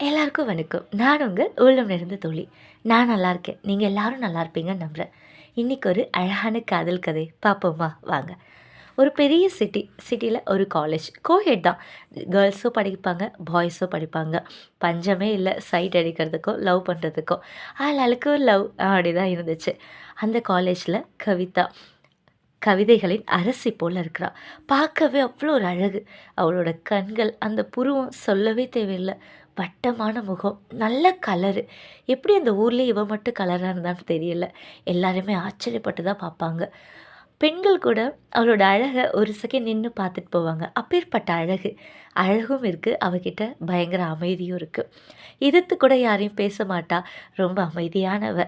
எல்லாருக்கும் வணக்கம். நான் உங்கள் உள்ளம் நிறைந்த தோழி. நான் நல்லா இருக்கேன். நீங்கள் எல்லாரும் நல்லா இருப்பீங்கன்னு நம்புகிறேன். இன்றைக்கி ஒரு அழகான காதல் கதை பார்ப்போமா? வாங்க. ஒரு பெரிய சிட்டியில் ஒரு காலேஜ். கோஹெட் தான். கேர்ள்ஸும் படிப்பாங்க, பாய்ஸும் படிப்பாங்க. பஞ்சமே இல்லை சைட் அடிக்கிறதுக்கோ லவ் பண்ணுறதுக்கோ. ஆளாளுக்கு லவ் அப்படி தான் இருந்துச்சு. அந்த காலேஜில் கவிதா கவிதைகளின் அரசி போல் இருக்கிறா. பார்க்கவே அவ்வளோ ஒரு அழகு. அவளோட கண்கள், அந்த புருவம் சொல்லவே தேவையில்லை. வட்டமான முகம், நல்ல கலரு. எப்படி அந்த ஊர்லேயே இவ மட்டும் கலராக இருந்தான்னு தெரியல. எல்லாருமே ஆச்சரியப்பட்டு தான் பார்ப்பாங்க. பெண்கள் கூட அவளோட அழகை ஒரு செகண்ட் நின்று பார்த்துட்டு போவாங்க. அப்பேற்பட்ட அழகு. அழகும் இருக்குது, அவகிட்ட பயங்கர அமைதியும் இருக்குது. எதிர்த்து கூட யாரையும் பேச மாட்டா. ரொம்ப அமைதியானவ.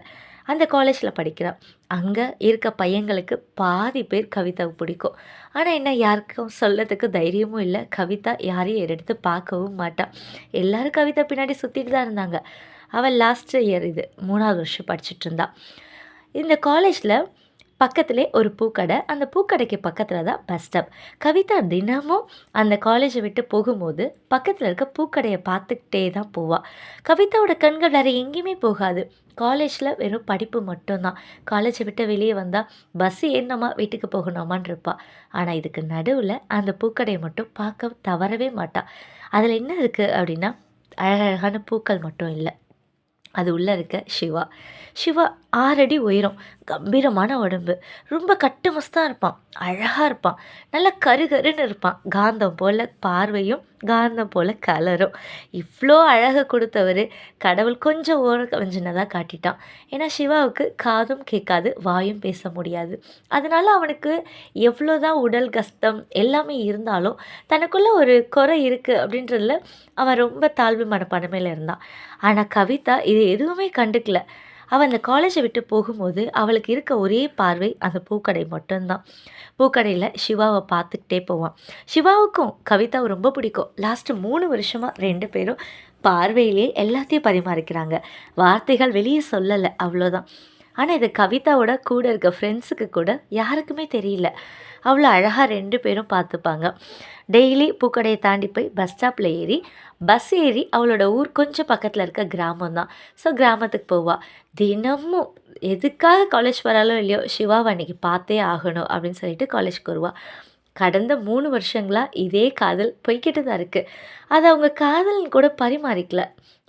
அந்த காலேஜில் படிக்கிறா. அங்கே இருக்க பையங்களுக்கு பாதி பேர் கவிதாவுக்கு பிடிக்கும். ஆனால் என்ன, யாருக்கும் சொல்லத்துக்கு தைரியமும் இல்லை. கவிதா யாரையும் எடுத்து பார்க்கவும் மாட்டாள். எல்லோரும் கவிதா பின்னாடி சுற்றிட்டு தான் இருந்தாங்க. அவள் லாஸ்ட் இயர், இது 3வது வருஷம் படிச்சுட்டு இருந்தா. இந்த காலேஜில் பக்கத்திலே ஒரு பூக்கடை. அந்த பூக்கடைக்கு பக்கத்தில் தான் பஸ் ஸ்டாப். கவிதா தினமும் அந்த காலேஜை விட்டு போகும்போது பக்கத்தில் இருக்க பூக்கடையை பார்த்துக்கிட்டே தான் போவாள். கவிதாவோட கண்கள் வேறு எங்கேயுமே போகாது. காலேஜில் வெறும் படிப்பு மட்டும்தான். காலேஜை விட்டு வெளியே வந்தால் பஸ் ஏறினோமா வீட்டுக்கு போகணுமான்னு இருப்பாள். ஆனால் இதுக்கு நடுவில் அந்த பூக்கடையை மட்டும் பார்க்க தவறவே மாட்டாள். அதில் என்ன இருக்குது அப்படின்னா, அழகழகான பூக்கள் மட்டும் இல்லை, அது உள்ளே இருக்க சிவா. சிவா 6 அடி உயரம், கம்பீரமான உடம்பு, ரொம்ப கட்டுமஸ்தாக இருப்பான், அழகாக இருப்பான், நல்லா கருகருன்னு இருப்பான். காந்தம் போல் பார்வையும், காந்தம் போல் கலரும். இவ்வளோ அழகை கொடுத்தவர் கடவுள் கொஞ்சம் ஓர கவிஞ்சினதாக காட்டிட்டான். ஏன்னா சிவாவுக்கு காதும் கேட்காது, வாயும் பேச முடியாது. அதனால் அவனுக்கு எவ்வளோதான் உடல் கஷ்டம் எல்லாமே இருந்தாலும் தனக்குள்ளே ஒரு குறை இருக்குது அப்படின்றதுல அவன் ரொம்ப தாழ்வு மனப்பான்மையில் இருந்தான். ஆனால் கவிதா இது எதுவுமே கண்டுக்கல. அவள் அந்த காலேஜை விட்டு போகும்போது அவளுக்கு இருக்க ஒரே பார்வை அந்த பூக்கடை மட்டும்தான். பூக்கடையில் சிவாவை பார்த்துக்கிட்டே போவான். சிவாவுக்கும் கவிதாவை ரொம்ப பிடிக்கும். லாஸ்ட்டு 3 வருஷமாக 2 பேரும் பார்வையிலே எல்லாத்தையும் பரிமாறிக்கிறாங்க. வார்த்தைகள் வெளியே சொல்லலை, அவ்வளோதான். ஆனால் இது கவிதாவோட கூட இருக்க ஃப்ரெண்ட்ஸுக்கு கூட யாருக்குமே தெரியல. அவ்வளோ அழகாக 2 பேரும் பார்த்துப்பாங்க. டெய்லி பூக்கடையை தாண்டி போய் பஸ் ஏறி அவளோட ஊர் கொஞ்சம் பக்கத்தில் இருக்க கிராமம் தான். ஸோ கிராமத்துக்கு போவாள். தினமும் எதுக்காக காலேஜ் வராலோ இல்லையோ, சிவாவை அன்றைக்கி பார்த்தே ஆகணும் அப்படின்னு சொல்லிட்டு காலேஜ்க்கு வருவாள். கடந்த 3 வருஷங்களாக இதே காதல் போய்கிட்டு தான் இருக்குது. அது அவங்க காதல்னு கூட பரிமாறிக்கல.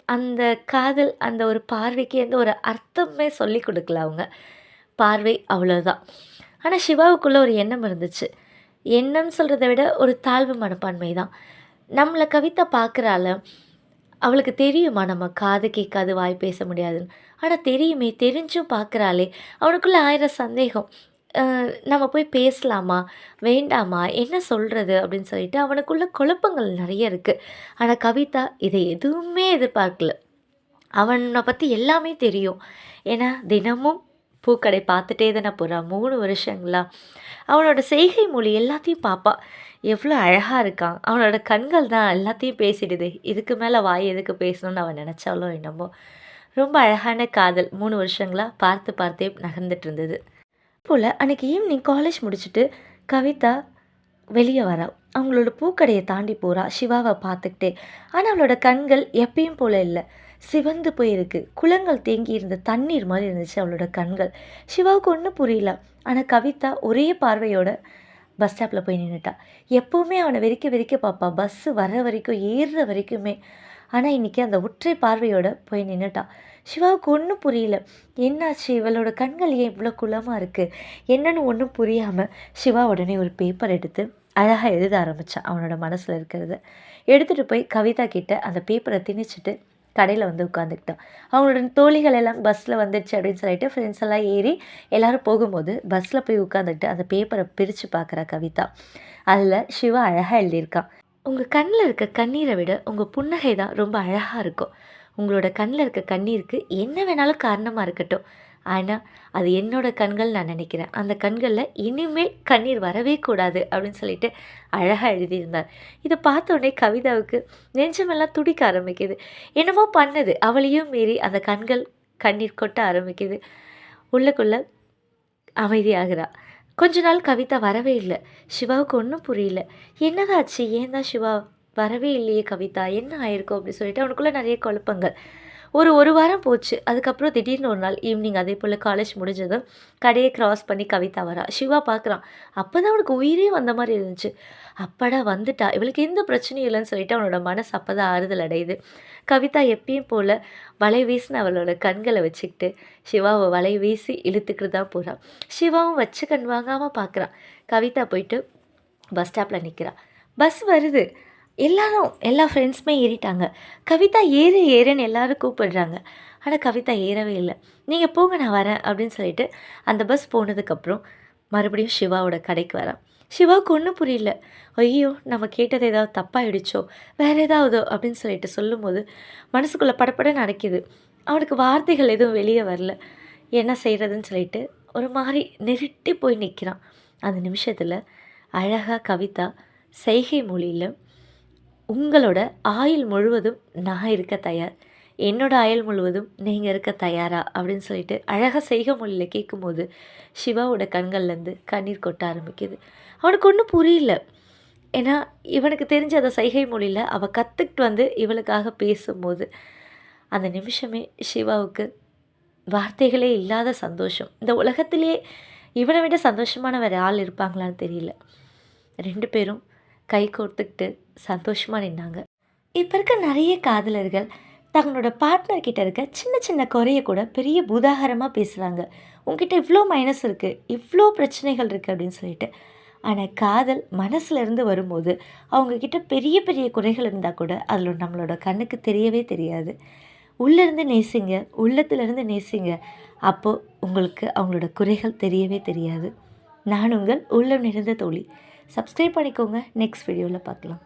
அந்த காதல், அந்த ஒரு பார்வைக்கு எந்த ஒரு அர்த்தமே சொல்லி கொடுக்கல அவங்க. பார்வை அவ்வளோதான். ஆனால் சிவாவுக்குள்ளே ஒரு எண்ணம் இருந்துச்சு. எண்ணம்னு சொல்கிறத விட ஒரு தாழ்வு மனப்பான்மை தான். நம்மளை கவிதா பார்க்குறால, அவளுக்கு தெரியுமா நம்ம காது கேட்காது வாய் பேச முடியாதுன்னு. ஆனால் தெரியுமே, தெரிஞ்சும் பார்க்குறாளே. அவனுக்குள்ளே 1000 சந்தேகம். நம்ம போய் பேசலாமா வேண்டாமா, என்ன சொல்கிறது அப்படின்னு சொல்லிட்டு அவனுக்குள்ள குழப்பங்கள் நிறைய இருக்குது. ஆனால் கவிதா இதை எதுவுமே எதிர்பார்க்கல. அவனை பற்றி எல்லாமே தெரியும். ஏன்னா தினமும் பூக்கடை பார்த்துட்டே தானே போகிறான் 3 வருஷங்களா. அவனோட செய்கை மொழி எல்லாத்தையும் பார்ப்பா. எவ்வளோ அழகாக இருக்கான், அவனோட கண்கள் தான் எல்லாத்தையும் பேசிடுது. இதுக்கு மேலே வாய் எதுக்கு பேசணும்னு அவன் நினச்சாலோ என்னமோ. ரொம்ப அழகான காதல் 3 வருஷங்களாக பார்த்து பார்த்தே நகர்ந்துட்டு இருந்தது. போல் அன்றைக்கி ஈவினிங் காலேஜ் முடிச்சுட்டு கவிதா வெளியே வரா. அவங்களோட பூக்கடையை தாண்டி போகிறா சிவாவை பார்த்துக்கிட்டே. ஆனால் அவளோட கண்கள் எப்பயும் போல் இல்லை, சிவந்து போயிருக்கு. குளங்கள் தேங்கி இருந்த தண்ணீர் மாதிரி இருந்துச்சு அவளோட கண்கள். சிவாவுக்கு ஒன்றும் புரியல. ஆனால் கவிதா ஒரே பார்வையோட பஸ் ஸ்டாப்பில் போய் நின்றுட்டா. எப்போவுமே அவனை வெறிக்க பார்ப்பா, பஸ்ஸு வர்ற வரைக்கும் ஏறுற வரைக்குமே. ஆனால் இன்றைக்கி அந்த ஒற்றை பார்வையோடு போய் நின்றுட்டா. சிவாவுக்கு ஒன்றும் புரியல. என்னாச்சு, இவளோட கண்கள் ஏன் இவ்வளோ குளமாக இருக்குது என்னன்னு ஒன்றும் புரியாமல் சிவா உடனே ஒரு பேப்பர் எடுத்து அழகாக எழுத ஆரம்பித்தான். அவனோட மனசில் இருக்கிறத எடுத்துகிட்டு போய் கவிதா கிட்ட அந்த பேப்பரை திணிச்சிட்டு கடையில் வந்து உட்காந்துக்கிட்டான். அவங்களோட தோழிகள் எல்லாம் பஸ்ஸில் வந்துடுச்சு அப்படின்னு சொல்லிட்டு ஃப்ரெண்ட்ஸ் எல்லாம் ஏறி எல்லோரும் போகும்போது பஸ்ஸில் போய் உட்காந்துக்கிட்டு அந்த பேப்பரை பிரித்து பார்க்குறா கவிதா. அதில் சிவா அழகாக எழுதியிருக்கான். உங்கள் கண்ணில் இருக்க கண்ணீரை விட உங்கள் புன்னகை தான் ரொம்ப அழகாக இருக்கும். உங்களோட கண்ணில் இருக்க கண்ணீருக்கு என்ன வேணாலும் காரணமாக இருக்கட்டும், ஆனால் அது என்னோடய கண்கள் நான் நினைக்கிறேன். அந்த கண்களில் இனிமேல் கண்ணீர் வரவே கூடாது அப்படின்னு சொல்லிட்டு அழகாக எழுதியிருந்தார். இதை பார்த்த உடனே கவிதாவுக்கு நெஞ்சமெல்லாம் துடிக்க ஆரம்பிக்குது. என்னமோ பண்ணுது, அவளையும் மீறி அந்த கண்கள் கண்ணீர் கொட்ட ஆரம்பிக்குது. உள்ளுக்குள்ளே அமைதியாகிறா. கொஞ்ச நாள் கவிதா வரவே இல்லை. சிவாவுக்கு ஒன்றும் புரியல. என்னதாச்சு, ஏன் தான் சிவா வரவே இல்லையே கவிதா, என்ன ஆயிருக்கும் அப்படின்னு சொல்லிட்டு அவனுக்குள்ளே நிறைய குழப்பங்கள். ஒரு வாரம் போச்சு. அதுக்கப்புறம் திடீர்னு ஒரு நாள் ஈவினிங் அதே போல் காலேஜ் முடிஞ்சதும் கடையை கிராஸ் பண்ணி கவிதா வரா. சிவா பார்க்குறான். அப்போ தான் அவனுக்கு உயிரே வந்த மாதிரி இருந்துச்சு. அப்பாடா வந்துட்டா, இவளுக்கு எந்த பிரச்சனையும் இல்லைன்னு சொல்லிட்டு அவனோட மனசு அப்போ தான் ஆறுதல் அடையுது. கவிதா எப்பயும் போல் வலை வீசின அவளோட கண்களை வச்சுக்கிட்டு சிவாவை வலை வீசி இழுத்துக்கிட்டு தான் போகிறான். சிவாவும் வச்சு கண் வாங்காமல் பார்க்குறான். கவிதா போயிட்டு பஸ் ஸ்டாப்பில் நிற்கிறா. பஸ் வருது. எல்லா ஃப்ரெண்ட்ஸுமே ஏறிட்டாங்க. கவிதா ஏறு ஏறுன்னு எல்லாரும் கூப்பிடுறாங்க. ஆனால் கவிதா ஏறவே இல்லை. நீங்கள் போங்க நான் வரேன் அப்படின்னு சொல்லிட்டு அந்த பஸ் போனதுக்கப்புறம் மறுபடியும் சிவாவோட கடைக்கு வரான். சிவாவுக்கு ஒன்றும் புரியல. ஐயோ நம்ம கேட்டது ஏதாவது தப்பாயிடுச்சோ வேறு ஏதாவதோ அப்படின்னு சொல்லிட்டு சொல்லும்போது மனசுக்குள்ளே படப்பட நடக்குது. அவனுக்கு வார்த்தைகள் எதுவும் வெளியே வரல. என்ன செய்கிறதுன்னு சொல்லிட்டு ஒரு மாதிரி நிறுட்டி போய் நிற்கிறான். அந்த நிமிஷத்தில் அழகாக கவிதா செய்கை மொழியில் உங்களோட ஆயுள் முழுவதும் நான் இருக்க தயார், என்னோட ஆயுள் முழுவதும் நீங்கள் இருக்க தயாரா அப்படின்னு சொல்லிட்டு அழகாக செய்கை மொழியில் கேட்கும்போது சிவாவோட கண்கள்லேருந்து கண்ணீர் கொட்ட ஆரம்பிக்குது. அவனுக்கு ஒன்றும் புரியல. ஏன்னா இவனுக்கு தெரிஞ்ச அந்த சைகை மொழியில் அவள் கற்றுக்கிட்டு வந்து இவளுக்காக பேசும்போது அந்த நிமிஷமே சிவாவுக்கு வார்த்தைகளே இல்லாத சந்தோஷம். இந்த உலகத்திலேயே இவனை விட சந்தோஷமான வேறு ஆள் இருப்பாங்களான்னு தெரியல. 2 பேரும் கை கோர்த்துக்கிட்டு சந்தோஷமாக நின்னாங்க. இப்போ இருக்க நிறைய காதலர்கள் தங்களோட பார்ட்னர்கிட்ட இருக்க சின்ன சின்ன குறைய கூட பெரிய பூதாகரமாக பேசுகிறாங்க. உங்ககிட்ட இவ்வளோ மைனஸ் இருக்குது, இவ்வளோ பிரச்சனைகள் இருக்குது அப்படின்னு சொல்லிட்டு. ஆனால் காதல் மனசுலேருந்து வரும்போது அவங்கக்கிட்ட பெரிய பெரிய குறைகள் இருந்தால் கூட அதில் நம்மளோட கண்ணுக்கு தெரியவே தெரியாது. உள்ளேருந்து நேசிங்க, உள்ளத்துலேருந்து நேசிங்க. அப்போது உங்களுக்கு அவங்களோட குறைகள் தெரியவே தெரியாது. நான் உங்கள் உள்ளம் நிறைந்த தோழி. சப்ஸ்கிரைப் பண்ணிக்கோங்க. நெக்ஸ்ட் வீடியோவில் பார்க்கலாம்.